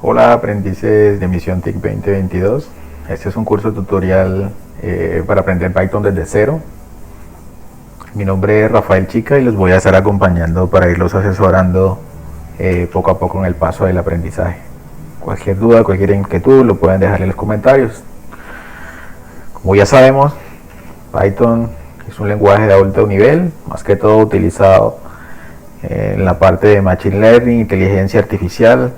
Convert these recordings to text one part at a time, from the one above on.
Hola aprendices de Misión TIC 2022. Este es un curso tutorial para aprender Python desde cero. Mi nombre es Rafael Chica y los voy a estar acompañando para irlos asesorando poco a poco en el paso del aprendizaje. Cualquier duda, cualquier inquietud lo pueden dejar en los comentarios. Como ya sabemos, Python es un lenguaje de alto nivel, más que todo utilizado en la parte de Machine Learning, inteligencia artificial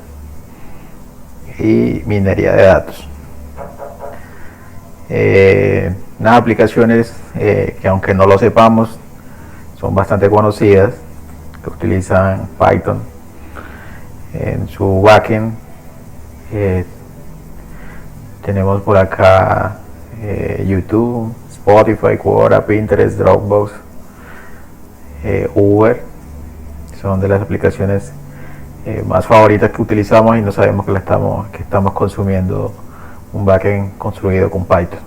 y minería de datos. Unas aplicaciones que, aunque no lo sepamos, son bastante conocidas, que utilizan Python en su backend. Tenemos por acá YouTube, Spotify, Quora, Pinterest, Dropbox, Uber. Son de las aplicaciones más favoritas que utilizamos y no sabemos que estamos consumiendo un backend construido con Python.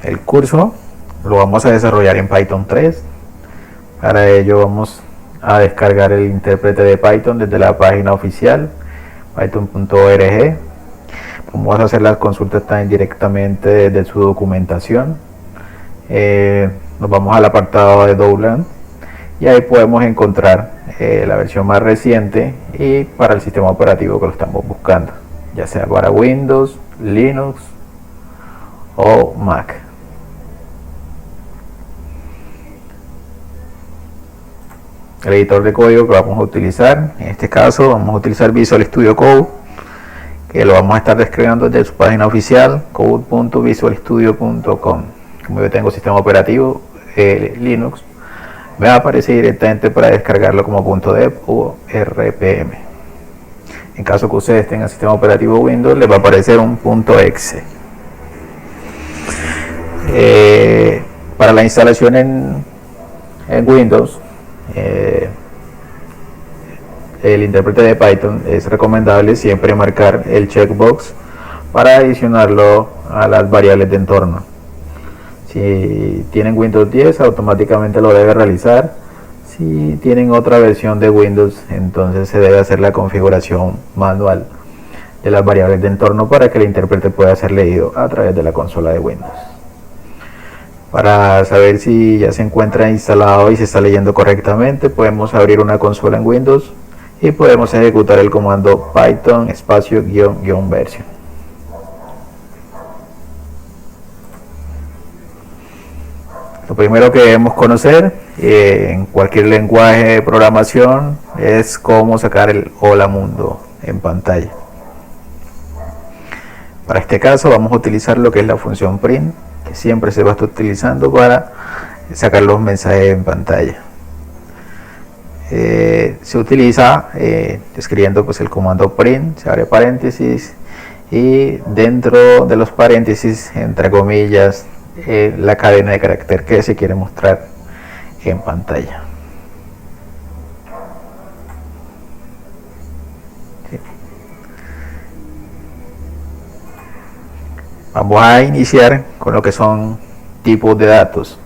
El curso lo vamos a desarrollar en Python 3. Para ello vamos a descargar el intérprete de Python desde la página oficial python.org. Vamos a hacer las consultas también directamente desde su documentación. Nos vamos al apartado de Download y ahí podemos encontrar la versión más reciente y para el sistema operativo que lo estamos buscando, ya sea para Windows, Linux o Mac. El editor de código que vamos a utilizar, en este caso vamos a utilizar Visual Studio Code, que lo vamos a estar descargando desde su página oficial code.visualstudio.com. Como yo tengo sistema operativo Linux, me va a aparecer directamente para descargarlo como .dev o RPM. En caso que ustedes tengan sistema operativo Windows, les va a aparecer un .exe. Para la instalación en Windows, el intérprete de Python es recomendable siempre marcar el checkbox para adicionarlo a las variables de entorno. Si tienen Windows 10, automáticamente lo debe realizar. Si tienen otra versión de Windows, entonces se debe hacer la configuración manual de las variables de entorno para que el intérprete pueda ser leído a través de la consola de Windows. Para saber si ya se encuentra instalado y se está leyendo correctamente, podemos abrir una consola en Windows y podemos ejecutar el comando python --version. Lo primero que debemos conocer en cualquier lenguaje de programación es cómo sacar el hola mundo en pantalla. Para este caso vamos a utilizar lo que es la función print, que siempre se va a estar utilizando para sacar los mensajes en pantalla. Se utiliza escribiendo pues el comando print, se abre paréntesis y dentro de los paréntesis, entre comillas, la cadena de carácter que se quiere mostrar en pantalla. Sí. Vamos a iniciar con lo que son tipos de datos.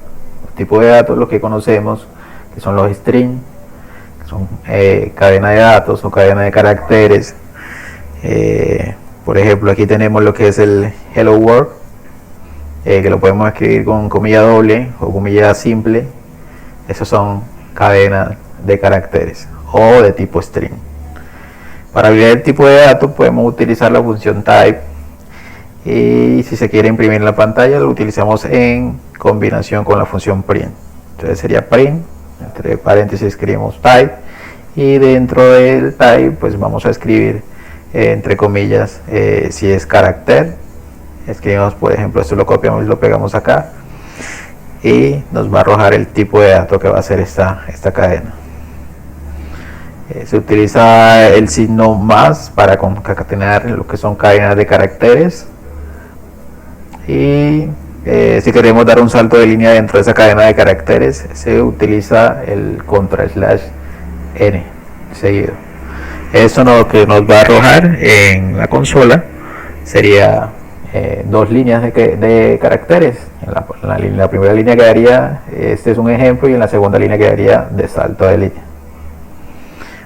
Los tipos de datos, los que conocemos, que son los strings, que son cadena de datos o cadena de caracteres. Por ejemplo, aquí tenemos lo que es el hello world, que lo podemos escribir con comilla doble o comilla simple. Esos son cadenas de caracteres o de tipo string. Para abrir el tipo de datos podemos utilizar la función type, y si se quiere imprimir en la pantalla lo utilizamos en combinación con la función print. Entonces sería print, entre paréntesis escribimos type, y dentro del type pues vamos a escribir entre comillas si es carácter. Escribimos, por ejemplo, esto lo copiamos y lo pegamos acá y nos va a arrojar el tipo de dato que va a ser esta cadena. Se utiliza el signo más para concatenar lo que son cadenas de caracteres, y si queremos dar un salto de línea dentro de esa cadena de caracteres se utiliza el /n seguido. Eso lo que nos va a arrojar en la consola sería dos líneas de caracteres. En la primera línea quedaría, este es un ejemplo, y en la segunda línea quedaría de salto de línea.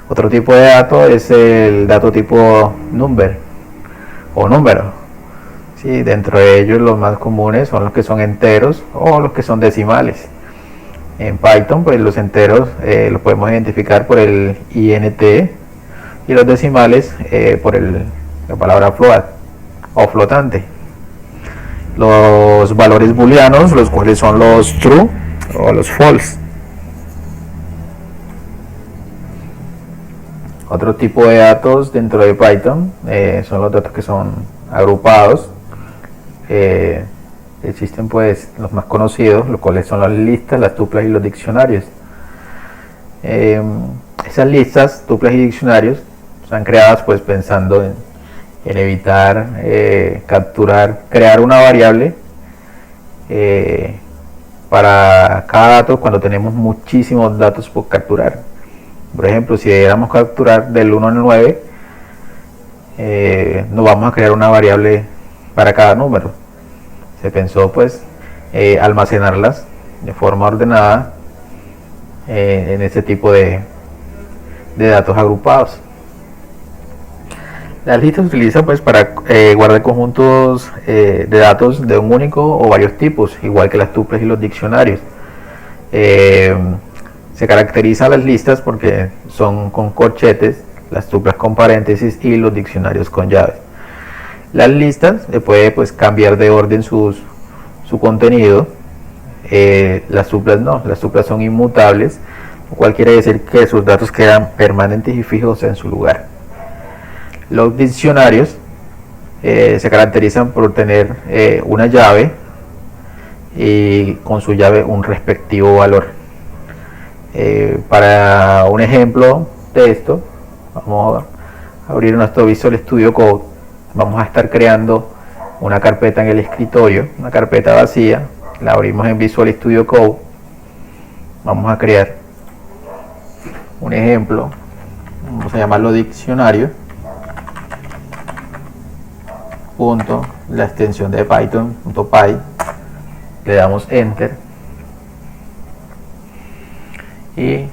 Otro tipo de dato es el dato tipo number o número. Sí, dentro de ellos los más comunes son los que son enteros o los que son decimales. En Python, pues los enteros los podemos identificar por el int y los decimales por la palabra float o flotante. Los valores booleanos, los cuales son los true o los false. Otro tipo de datos dentro de Python son los datos que son agrupados. Existen pues los más conocidos, los cuales son las listas, las tuplas y los diccionarios. Esas listas, tuplas y diccionarios son creadas pues pensando en evitar crear una variable para cada dato cuando tenemos muchísimos datos por capturar. Por ejemplo, si debiéramos capturar del 1 al 9, no vamos a crear una variable para cada número. Se pensó pues almacenarlas de forma ordenada en este tipo de datos agrupados. La lista se utiliza pues para guardar conjuntos de datos de un único o varios tipos, igual que las tuplas y los diccionarios. Se caracterizan las listas porque son con corchetes, las tuplas con paréntesis y los diccionarios con llaves. Las listas se puede pues cambiar de orden su contenido. Las tuplas no, las tuplas son inmutables, lo cual quiere decir que sus datos quedan permanentes y fijos en su lugar. Los diccionarios se caracterizan por tener una llave y con su llave un respectivo valor. Para un ejemplo de esto, vamos a abrir nuestro Visual Studio Code. Vamos a estar creando una carpeta en el escritorio, una carpeta vacía. La abrimos en Visual Studio Code. Vamos a crear un ejemplo, vamos a llamarlo diccionario, punto, la extensión de Python, .py. Le damos Enter y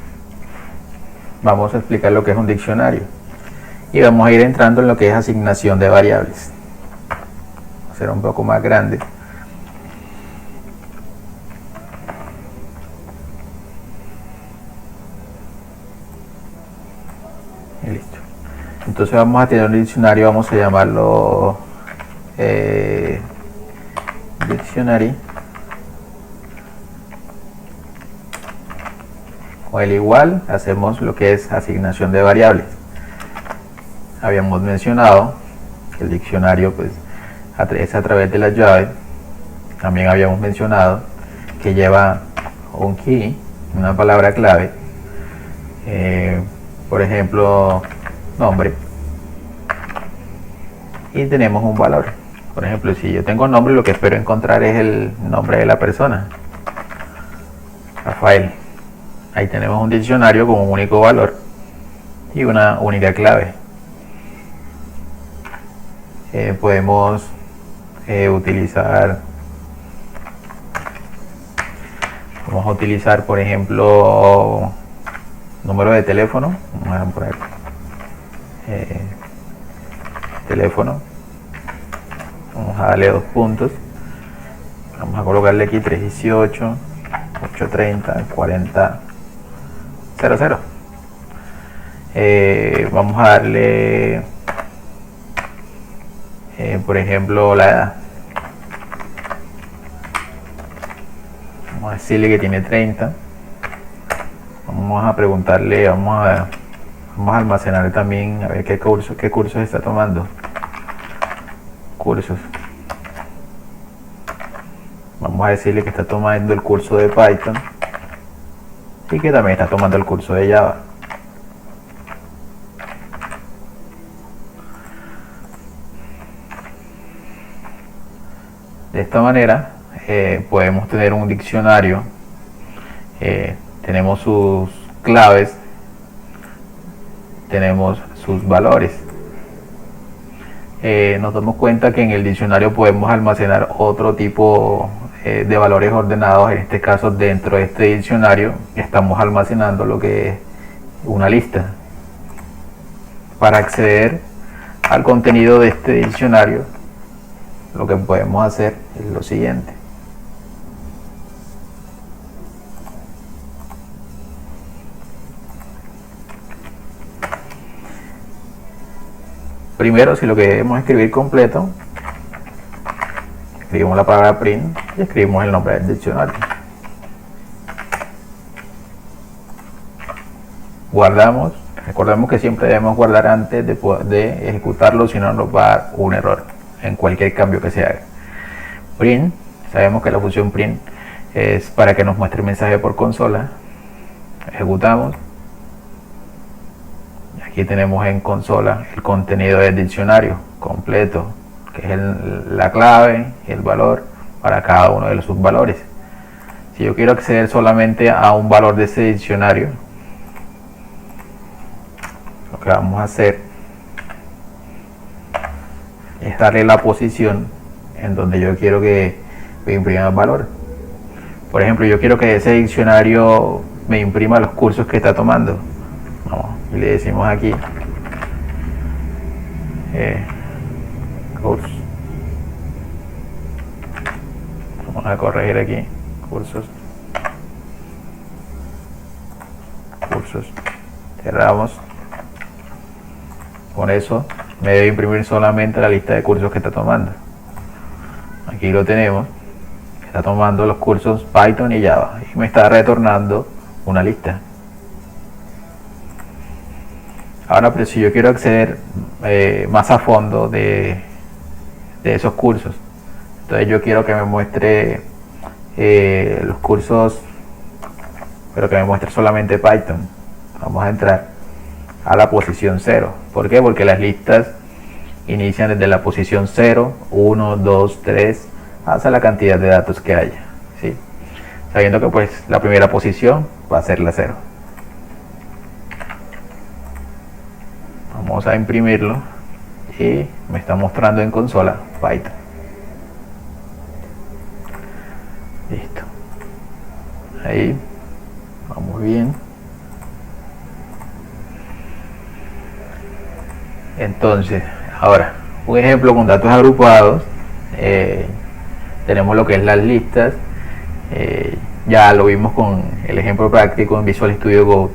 vamos a explicar lo que es un diccionario y vamos a ir entrando en lo que es asignación de variables. Va a ser un poco más grande. Y listo. Entonces vamos a tener un diccionario, vamos a llamarlo dictionary. Con el igual hacemos lo que es asignación de variables. Habíamos mencionado que el diccionario pues es a través de la llave. También habíamos mencionado que lleva un key, una palabra clave, por ejemplo nombre, y tenemos un valor. Por ejemplo, si yo tengo nombre, lo que espero encontrar es el nombre de la persona, Rafael. Ahí tenemos un diccionario con un único valor y una única clave. Podemos vamos a utilizar, por ejemplo, número de teléfono. Vamos a poner teléfono. Vamos a darle 2 puntos. Vamos a colocarle aquí 318 830 40 00. Vamos a darle por ejemplo la edad. Vamos a decirle que tiene 30. Vamos a preguntarle, vamos a almacenar también a ver qué cursos está tomando. Cursos. Vamos a decirle que está tomando el curso de Python y que también está tomando el curso de Java. De esta manera podemos tener un diccionario. Tenemos sus claves, tenemos sus valores. Nos damos cuenta que en el diccionario podemos almacenar otro tipo de valores ordenados. En este caso, dentro de este diccionario estamos almacenando lo que es una lista. para acceder al contenido de este diccionario, lo que podemos hacer es lo siguiente. Primero, si lo queremos escribir completo, escribimos la palabra print y escribimos el nombre del diccionario. Guardamos. Recordemos que siempre debemos guardar antes de ejecutarlo, si no nos va a dar un error en cualquier cambio que se haga. Print, sabemos que la función print es para que nos muestre el mensaje por consola. Ejecutamos. Aquí tenemos en consola el contenido del diccionario completo, que es la clave y el valor para cada uno de los subvalores. Si yo quiero acceder solamente a un valor de ese diccionario, lo que vamos a hacer es darle la posición en donde yo quiero que me imprima el valor. Por ejemplo, yo quiero que ese diccionario me imprima los cursos que está tomando. Y le decimos aquí cursos. Vamos a corregir aquí cursos. Cerramos. Con eso me debe imprimir solamente la lista de cursos que está tomando. Aquí lo tenemos. Está tomando los cursos Python y Java y me está retornando una lista. Ahora, pero si yo quiero acceder más a fondo de esos cursos, entonces yo quiero que me muestre los cursos, pero que me muestre solamente Python. Vamos a entrar a la posición 0. ¿Por qué? Porque las listas inician desde la posición 0, 1, 2, 3, hasta la cantidad de datos que haya, ¿sí? Sabiendo que pues la primera posición va a ser la 0. Vamos a imprimirlo y me está mostrando en consola Python. Listo. Ahí vamos bien. Entonces, ahora un ejemplo con datos agrupados. Tenemos lo que es las listas. Ya lo vimos con el ejemplo práctico en Visual Studio Code,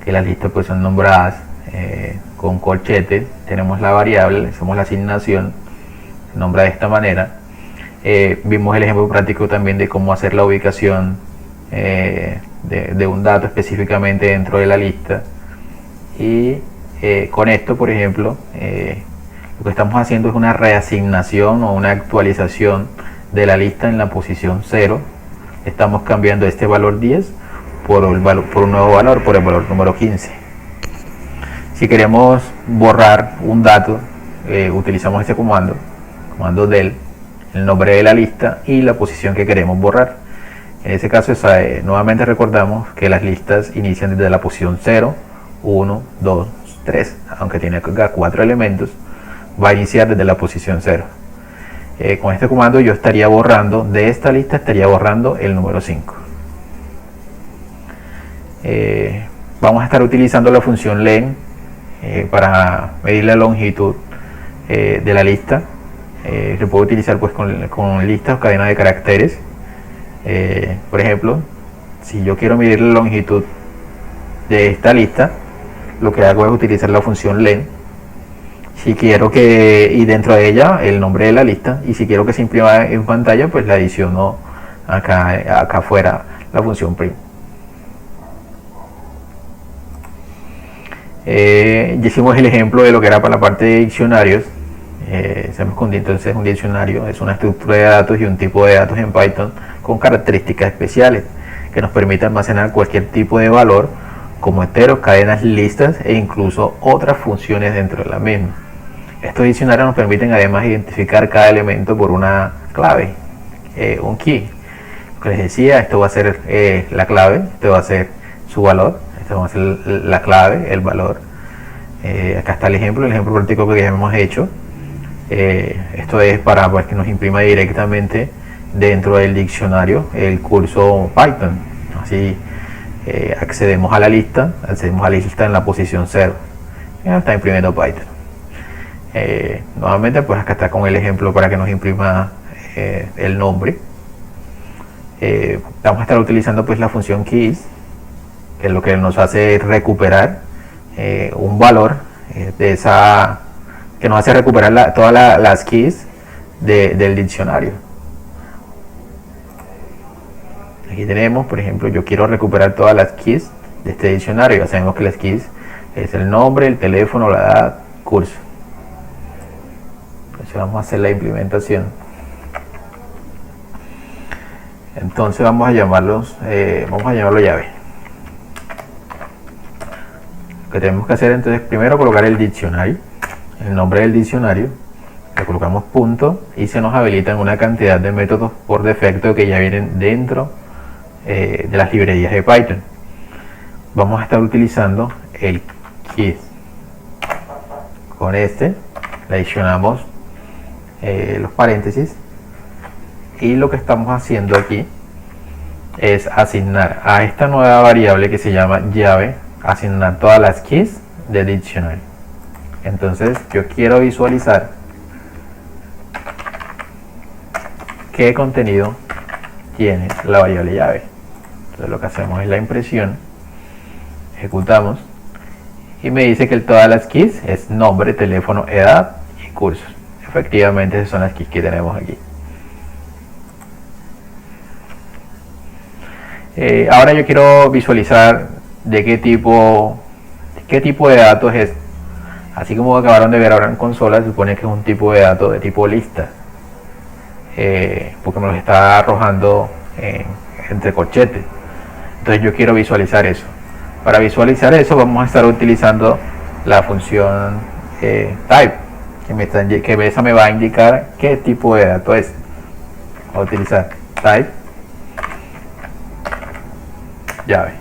que las listas pues son nombradas con corchetes. Tenemos la variable, hacemos la asignación, se nombra de esta manera. Vimos el ejemplo práctico también de cómo hacer la ubicación de un dato específicamente dentro de la lista. Y con esto, por ejemplo, lo que estamos haciendo es una reasignación o una actualización de la lista en la posición 0. Estamos cambiando este valor 10 por un nuevo valor, por el valor número 15. Si queremos borrar un dato, utilizamos este comando del, el nombre de la lista y la posición que queremos borrar. En este caso, nuevamente recordamos que las listas inician desde la posición 0, 1, 2, 3, aunque tiene 4 elementos, va a iniciar desde la posición 0. Con este comando yo estaría borrando, de esta lista estaría borrando el número 5. Vamos a estar utilizando la función len para medir la longitud de la lista. Se puede utilizar pues con listas o cadenas de caracteres. Por ejemplo, si yo quiero medir la longitud de esta lista, lo que hago es utilizar la función len. Si quiero y dentro de ella el nombre de la lista, y si quiero que se imprima en pantalla, pues la adiciono acá afuera la función print. Ya hicimos el ejemplo de lo que era para la parte de diccionarios. Entonces un diccionario es una estructura de datos y un tipo de datos en Python con características especiales que nos permite almacenar cualquier tipo de valor, como enteros, cadenas, listas e incluso otras funciones dentro de la misma. Estos diccionarios nos permiten además identificar cada elemento por una clave, un key. Lo que les decía, esto va a ser la clave, esto va a ser su valor, esto va a ser la clave, el valor. Acá está el ejemplo práctico que ya hemos hecho. Esto es para que nos imprima directamente dentro del diccionario el curso Python. Así accedemos a la lista en la posición 0. Ya está imprimiendo Python. Nuevamente pues acá está con el ejemplo para que nos imprima el nombre. Vamos a estar utilizando pues la función keys, que es lo que nos hace recuperar un valor de esa, que nos hace recuperar todas las keys del diccionario. Aquí tenemos, por ejemplo, yo quiero recuperar todas las keys de este diccionario. Ya sabemos que las keys es el nombre, el teléfono, la edad, curso. Entonces vamos a hacer la implementación. Entonces vamos a llamarlo llave. Lo que tenemos que hacer entonces primero colocar el diccionario, el nombre del diccionario, le colocamos punto y se nos habilitan una cantidad de métodos por defecto que ya vienen dentro de las librerías de Python. Vamos a estar utilizando el keys. Con este le adicionamos los paréntesis. Y lo que estamos haciendo aquí es asignar a esta nueva variable que se llama llave, asignar todas las keys de diccionario. Entonces yo quiero visualizar qué contenido tiene la variable llave. Entonces lo que hacemos es la impresión, ejecutamos y me dice que todas las keys es nombre, teléfono, edad y cursos. Efectivamente esas son las keys que tenemos aquí. Ahora yo quiero visualizar de qué tipo de datos es. Así como acabaron de ver ahora en consola, se supone que es un tipo de datos de tipo lista, porque me los está arrojando entre corchetes. Entonces yo quiero visualizar eso. Para visualizar eso vamos a estar utilizando la función type, que esa me va a indicar qué tipo de dato es. Voy a utilizar type llave,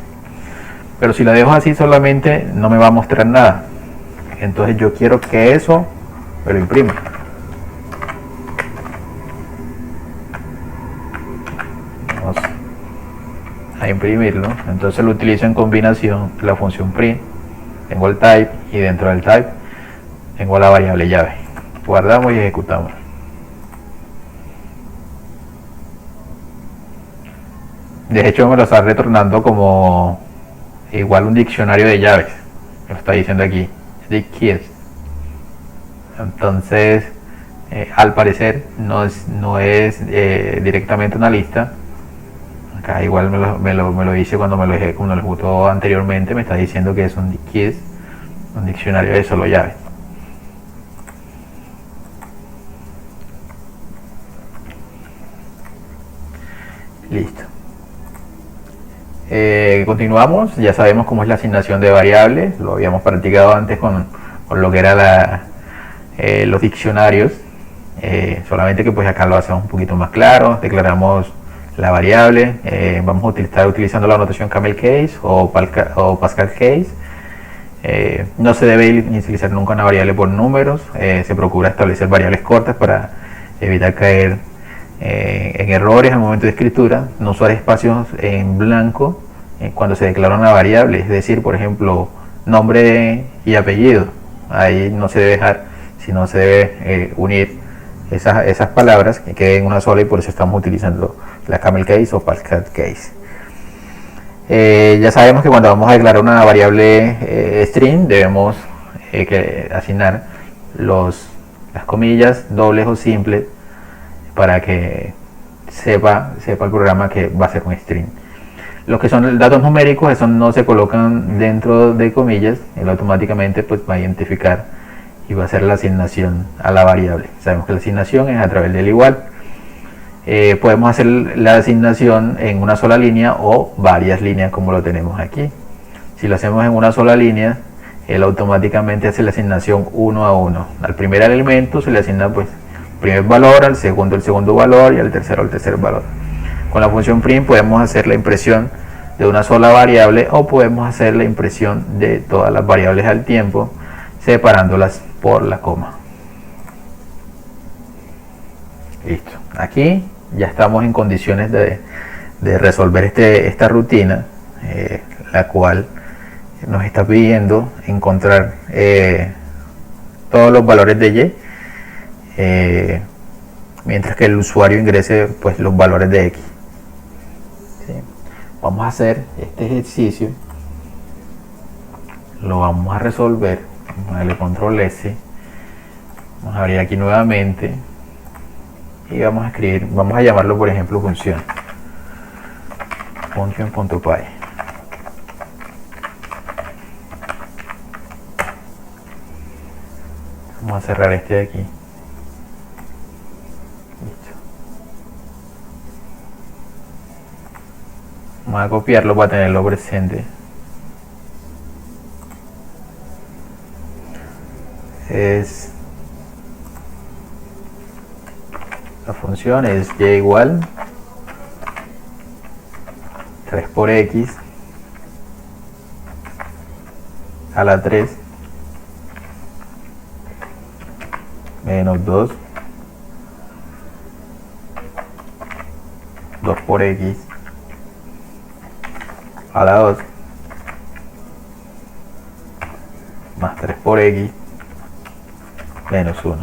pero si la dejo así solamente no me va a mostrar nada. Entonces yo quiero que eso me lo imprima. Vamos a imprimirlo. Entonces lo utilizo en combinación la función print. Tengo el type y dentro del type tengo la variable llave. Guardamos y ejecutamos. De hecho me lo está retornando como igual un diccionario de llaves. Me lo está diciendo aquí, de keys. Entonces al parecer no es directamente una lista. Acá igual me lo dice cuando lo ejecutó anteriormente, me está diciendo que es un keys, un diccionario de solo llaves. Listo. Continuamos, ya sabemos cómo es la asignación de variables, lo habíamos practicado antes con lo que era los diccionarios, solamente que pues acá lo hacemos un poquito más claro. Declaramos la variable, vamos a estar utilizando la notación camel case o Pascal case. No se debe inicializar nunca una variable por números, se procura establecer variables cortas para evitar caer en errores al momento de escritura. No usar espacios en blanco cuando se declara una variable, es decir, por ejemplo, nombre y apellido. Ahí no se debe dejar, sino se debe unir esas palabras que queden una sola, y por eso estamos utilizando la camel case o Pascal case. Ya sabemos que cuando vamos a declarar una variable string debemos asignar las comillas dobles o simples para que sepa el programa que va a ser un string. Los que son datos numéricos, esos no se colocan dentro de comillas, él automáticamente pues va a identificar y va a hacer la asignación a la variable. Sabemos que la asignación es a través del igual. Podemos hacer la asignación en una sola línea o varias líneas, como lo tenemos aquí. Si lo hacemos en una sola línea, él automáticamente hace la asignación uno a uno. Al primer elemento se le asigna pues primer valor, al segundo el segundo valor y al tercero el tercer valor. Con la función print podemos hacer la impresión de una sola variable o podemos hacer la impresión de todas las variables al tiempo, separándolas por la coma. Listo. Aquí ya estamos en condiciones de resolver esta rutina, la cual nos está pidiendo encontrar todos los valores de y, mientras que el usuario ingrese pues los valores de x. ¿Sí? Vamos a hacer este ejercicio, lo vamos a resolver. Vamos a darle control S, vamos a abrir aquí nuevamente y vamos a escribir, vamos a llamarlo por ejemplo función function.py. Vamos a cerrar este de aquí. Listo. Vamos a copiarlo para tenerlo presente. La función es y igual 3 por x a la 3 menos 2 por x a la 2 más 3 por x menos 1.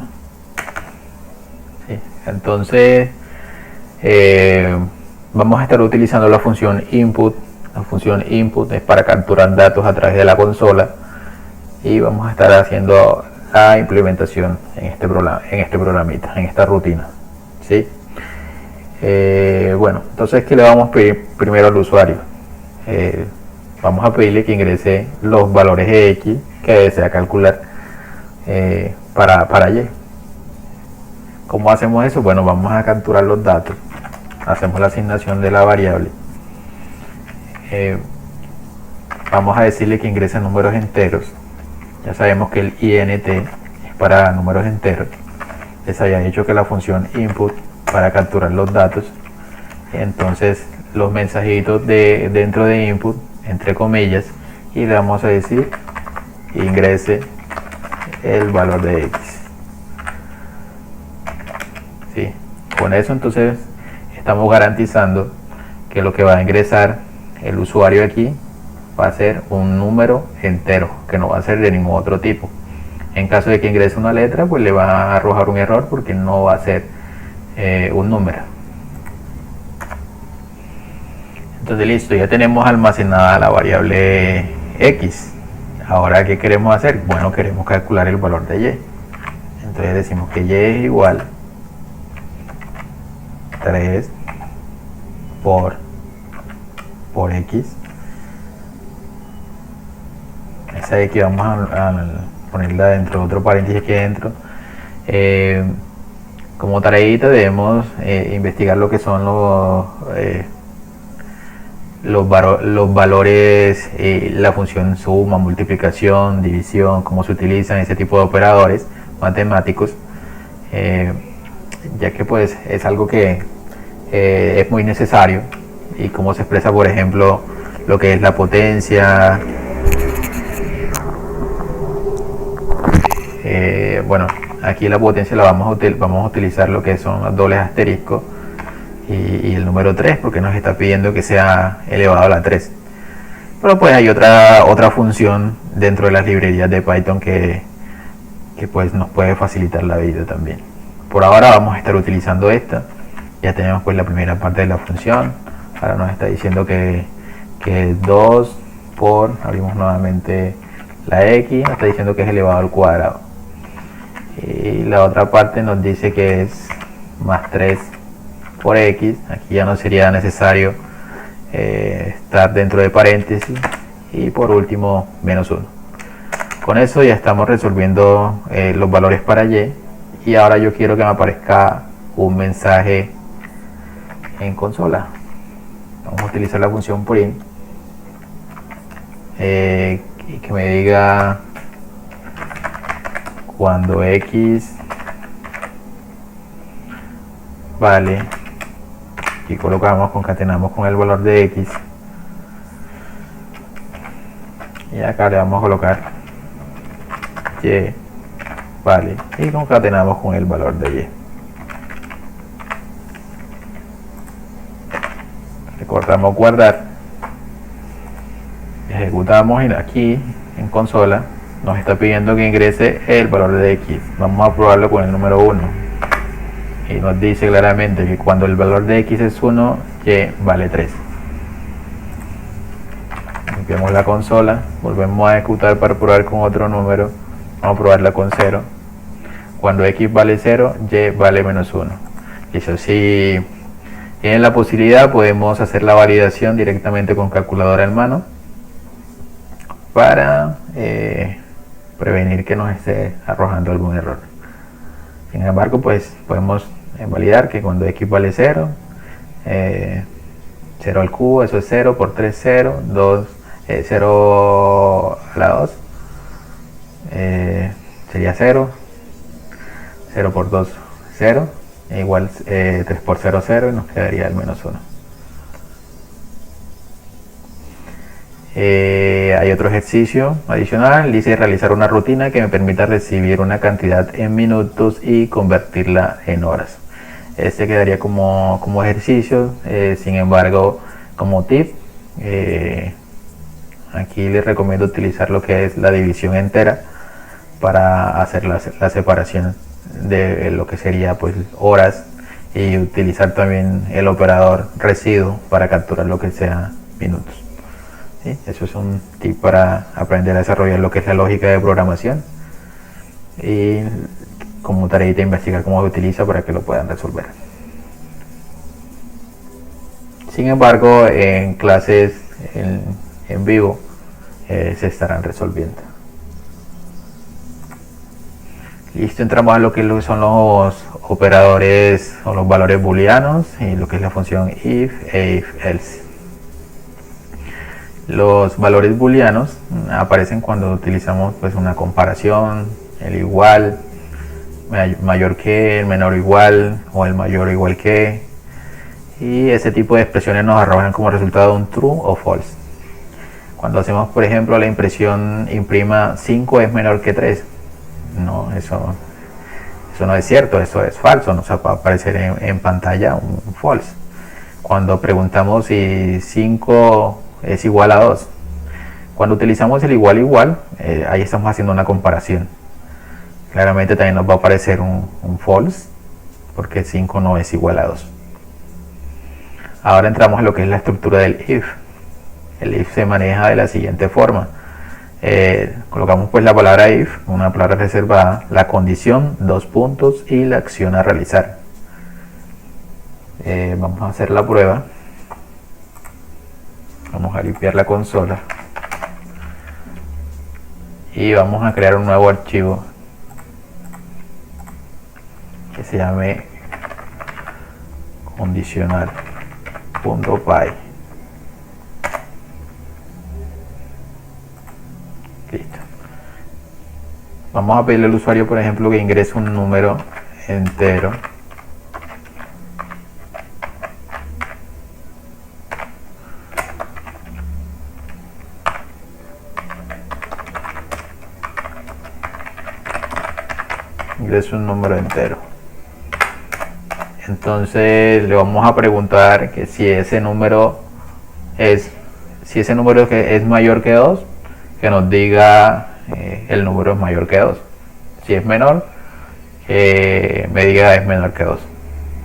¿Sí? Entonces vamos a estar utilizando la función input. La función input es para capturar datos a través de la consola y vamos a estar haciendo la implementación en este programita, en esta rutina. ¿Sí? Bueno, entonces, ¿qué le vamos a pedir primero al usuario? Vamos a pedirle que ingrese los valores de x que desea calcular para y. ¿Cómo hacemos eso? Bueno, vamos a capturar los datos, hacemos la asignación de la variable, vamos a decirle que ingrese números enteros. Ya sabemos que el int es para números enteros. Les había dicho que la función input para capturar los datos, entonces los mensajitos dentro de input, entre comillas, y le vamos a decir ingrese el valor de x. ¿Sí? Con eso entonces estamos garantizando que lo que va a ingresar el usuario aquí va a ser un número entero, que no va a ser de ningún otro tipo. En caso de que ingrese una letra, pues le va a arrojar un error porque no va a ser un número. Entonces listo, ya tenemos almacenada la variable x. Ahora, ¿qué queremos hacer? Bueno, queremos calcular el valor de y. Entonces decimos que y es igual 3 por x. Esa x vamos a ponerla dentro de otro paréntesis aquí dentro. Como tareita debemos investigar lo que son los valores, la función suma, multiplicación, división, cómo se utilizan ese tipo de operadores matemáticos, ya que pues es algo que es muy necesario, y cómo se expresa por ejemplo lo que es la potencia. Bueno, aquí la potencia la vamos a utilizar lo que son los dobles asteriscos y el número 3, porque nos está pidiendo que sea elevado a la 3. Pero pues hay otra función dentro de las librerías de Python que pues nos puede facilitar la vida también. Por ahora vamos a estar utilizando esta. Ya tenemos pues la primera parte de la función. Ahora nos está diciendo que 2 por, abrimos nuevamente la x, nos está diciendo que es elevado al cuadrado. Y la otra parte nos dice que es más 3 por x. Aquí ya no sería necesario estar dentro de paréntesis. Y por último, menos 1. Con eso ya estamos resolviendo los valores para y. Y ahora yo quiero que me aparezca un mensaje en consola. Vamos a utilizar la función print, y que me diga cuando x vale, y colocamos, concatenamos con el valor de x, y acá le vamos a colocar y vale, y concatenamos con el valor de y. Recordamos guardar. ejecutamos y aquí en consola nos está pidiendo que ingrese el valor de x. Vamos a probarlo con el número 1 y nos dice claramente que cuando el valor de x es 1, y vale 3. Limpiamos la consola, volvemos a ejecutar para probar con otro número. Vamos a probarla con 0. Cuando x vale 0, y vale menos 1. Eso sí, tienen la posibilidad, podemos hacer la validación directamente con calculadora en mano para prevenir que nos esté arrojando algún error. Sin embargo, pues podemos validar que cuando x vale 0, 0 al cubo, eso es 0 por 3, 0, 2, 0 a la 2, sería 0, 0 por 2, 0, igual 3 por 0, 0, y nos quedaría el menos 1. Hay otro ejercicio adicional, dice realizar una rutina que me permita recibir una cantidad en minutos y convertirla en horas. Este quedaría como ejercicio, sin embargo, como tip, aquí les recomiendo utilizar lo que es la división entera para hacer la separación de lo que sería pues horas, y utilizar también el operador residuo para capturar lo que sea minutos. ¿Sí? Eso es un tip para aprender a desarrollar lo que es la lógica de programación, y como tareita investigar cómo se utiliza para que lo puedan resolver. Sin embargo, en clases en vivo se estarán resolviendo. Listo, entramos a lo que son los operadores o los valores booleanos y lo que es la función if, else. Los valores booleanos aparecen cuando utilizamos pues una comparación, el igual, mayor que, el menor o igual, o el mayor o igual que, y ese tipo de expresiones nos arrojan como resultado un true o false. Cuando hacemos, por ejemplo, la impresión imprima 5 es menor que 3, no, eso no es cierto, eso es falso, nos va a aparecer en pantalla un false. Cuando preguntamos si 5 es igual a 2, cuando utilizamos el igual, ahí estamos haciendo una comparación. Claramente también nos va a aparecer un false, porque 5 no es igual a 2. Ahora entramos a lo que es la estructura del if. El if se maneja de la siguiente forma. Colocamos pues la palabra if, una palabra reservada, la condición, 2 puntos y la acción a realizar. Vamos a hacer la prueba. Vamos a limpiar la consola y vamos a crear un nuevo archivo que se llame condicional.py. Listo. Vamos a pedirle al usuario, por ejemplo, que ingrese un número entero. Ingrese un número entero. Entonces le vamos a preguntar que si ese número es mayor que 2, que nos diga el número es mayor que 2. Si es menor, que me diga es menor que 2.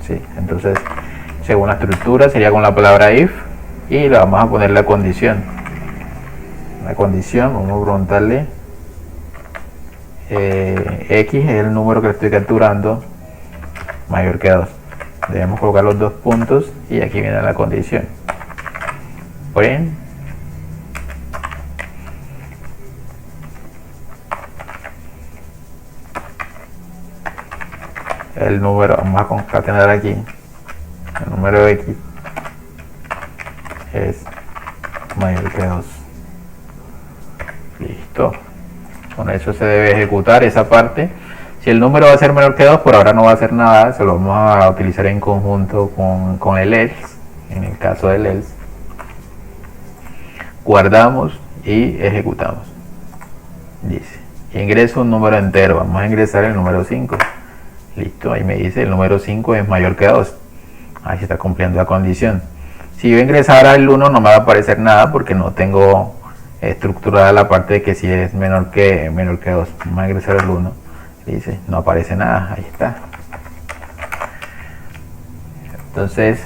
¿Sí? Entonces, según la estructura, sería con la palabra if, y le vamos a poner la condición. La condición, vamos a preguntarle x es el número que estoy capturando mayor que 2. Debemos colocar los 2 puntos y aquí viene la condición. Bien. El número, vamos a concatenar aquí, el número x es mayor que 2. Listo. Con eso se debe ejecutar esa parte. Si el número va a ser menor que 2, por ahora no va a hacer nada, se lo vamos a utilizar en conjunto con el else. En el caso del else, guardamos y ejecutamos. Dice, ingreso un número entero, vamos a ingresar el número 5. Listo, ahí me dice el número 5 es mayor que 2. Ahí se está cumpliendo la condición. Si yo ingresara el 1 no me va a aparecer nada porque no tengo estructurada la parte de que si es menor que 2. Vamos a ingresar el 1. Dice, no aparece nada, ahí está. Entonces,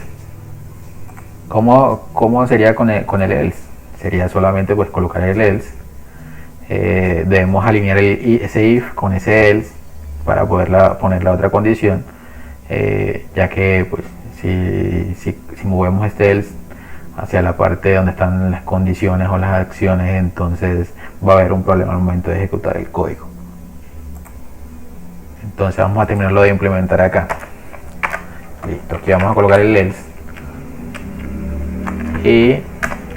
¿cómo sería con el else? Sería solamente pues colocar el else. Debemos alinear ese if con ese else para poner la otra condición, ya que pues si movemos este else hacia la parte donde están las condiciones o las acciones, entonces va a haber un problema al momento de ejecutar el código. Entonces vamos a terminarlo de implementar acá. Listo, aquí vamos a colocar el else y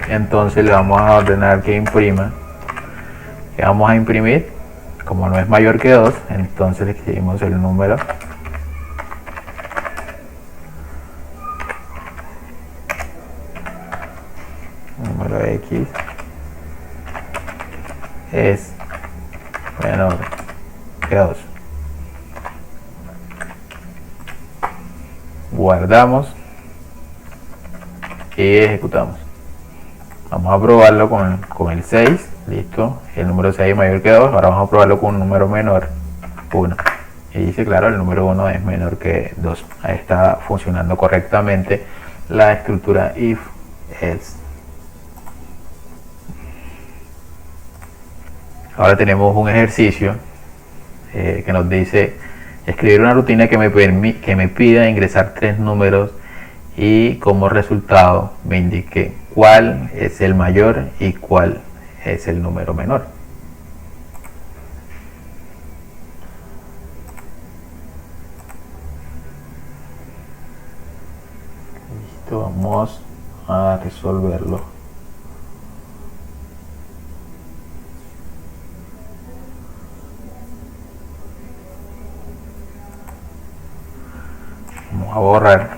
entonces le vamos a ordenar que imprima. Que vamos a imprimir, como no es mayor que 2, entonces le escribimos el número X es menor que 2. Guardamos y ejecutamos. Vamos a probarlo con el 6. Listo, el número 6 es mayor que 2. Ahora vamos a probarlo con un número menor, 1. Y dice, claro, el número 1 es menor que 2. Ahí está funcionando correctamente la estructura if else. Ahora tenemos un ejercicio que nos dice escribir una rutina que me pida ingresar 3 números y como resultado me indique cuál es el mayor y cuál es el número menor. Listo, vamos a resolverlo. Vamos a borrar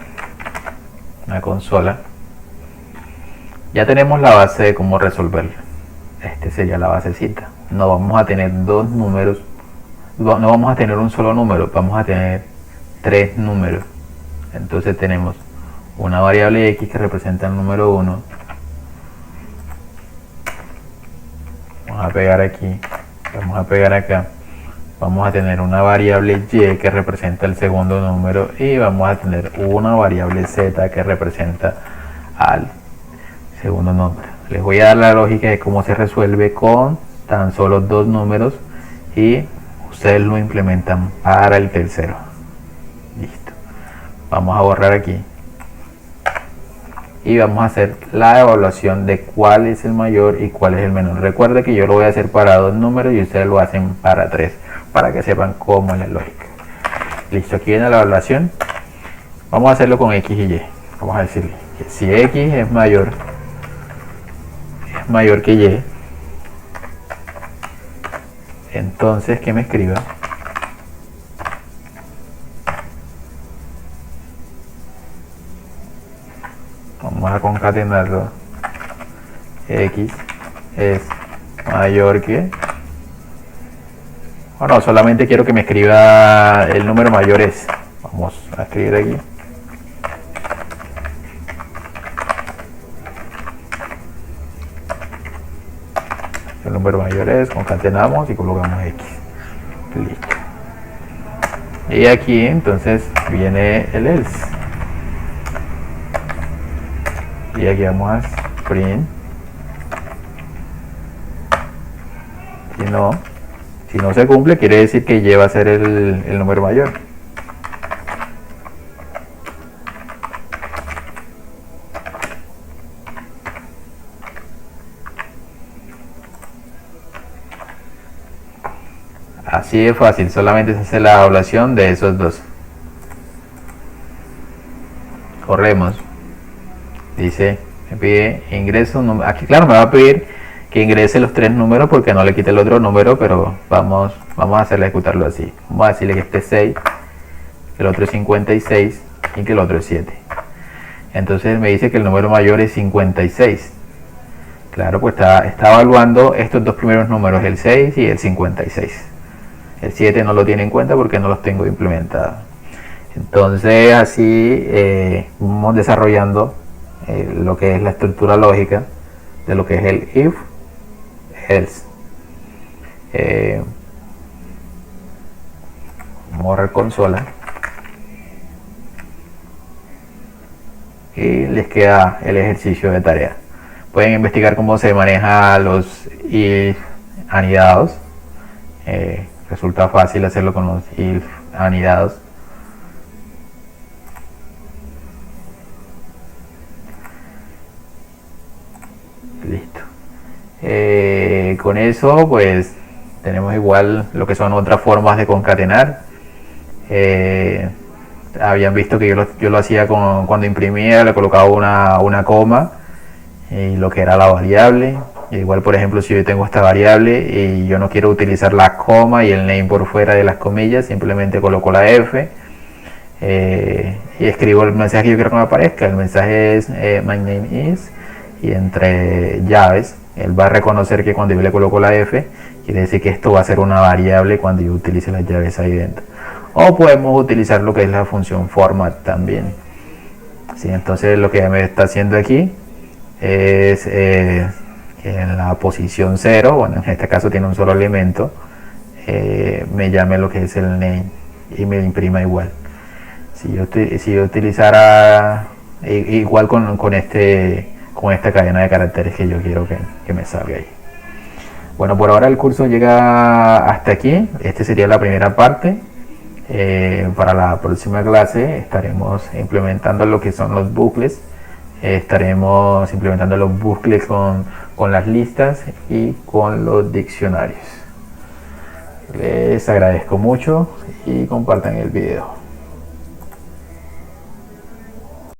la consola. Ya tenemos la base de cómo resolverlo. Este sería la basecita. No vamos a tener dos números, no vamos a tener un solo número, vamos a tener 3 números. Entonces tenemos una variable x que representa el número 1. Vamos a pegar aquí, vamos a pegar acá. Vamos a tener una variable y que representa el segundo número y vamos a tener una variable z que representa al segundo número. Les voy a dar la lógica de cómo se resuelve con tan solo 2 números y ustedes lo implementan para el tercero. Listo. Vamos a borrar aquí y vamos a hacer la evaluación de cuál es el mayor y cuál es el menor. Recuerda que yo lo voy a hacer para 2 números y ustedes lo hacen para 3, para que sepan cómo es la lógica. Listo, aquí viene la evaluación. Vamos a hacerlo con x y y. Vamos a decirle que si x es mayor que y, entonces que me escriba vamos a concatenarlo, x es mayor que, bueno, solamente quiero que me escriba el número mayor es, vamos a escribir aquí el número mayor es, concatenamos y colocamos x. Listo. Y aquí entonces viene el else. Y aquí vamos a print. Si no se cumple, quiere decir que y va a ser el número mayor. Así de fácil, solamente se hace la evaluación de esos dos. Corremos. Dice, me pide ingreso, aquí claro me va a pedir que ingrese los 3 números porque no le quite el otro número, pero vamos a hacerle ejecutarlo así. Vamos a decirle que este es 6, que el otro es 56 y que el otro es 7. Entonces me dice que el número mayor es 56. Claro, pues está evaluando estos dos primeros números, el 6 y el 56. El 7 no lo tiene en cuenta porque no los tengo implementados. Entonces así vamos desarrollando lo que es la estructura lógica de lo que es el if else. Vamos a borrar consola y les queda el ejercicio de tarea. Pueden investigar cómo se maneja los if anidados. Resulta fácil hacerlo con los if anidados. Listo. Con eso pues tenemos igual lo que son otras formas de concatenar. Habían visto que yo lo hacía cuando imprimía, le colocaba una coma y lo que era la variable. Igual, por ejemplo, si yo tengo esta variable y yo no quiero utilizar la coma y el name por fuera de las comillas, simplemente coloco la F y escribo el mensaje que yo quiero que me aparezca. El mensaje es my name is, y entre llaves él va a reconocer que cuando yo le coloco la F, quiere decir que esto va a ser una variable cuando yo utilice las llaves ahí dentro. O podemos utilizar lo que es la función format también. ¿Sí? Entonces lo que me está haciendo aquí es que en la posición 0, bueno, en este caso tiene un solo elemento, me llame lo que es el name y me imprima igual. Si yo utilizara igual con esta cadena de caracteres que yo quiero que me salga ahí. Bueno, por ahora el curso llega hasta aquí. Esta sería la primera parte. Para la próxima clase estaremos implementando lo que son los bucles. Estaremos implementando los bucles con las listas y con los diccionarios. Les agradezco mucho y compartan el video.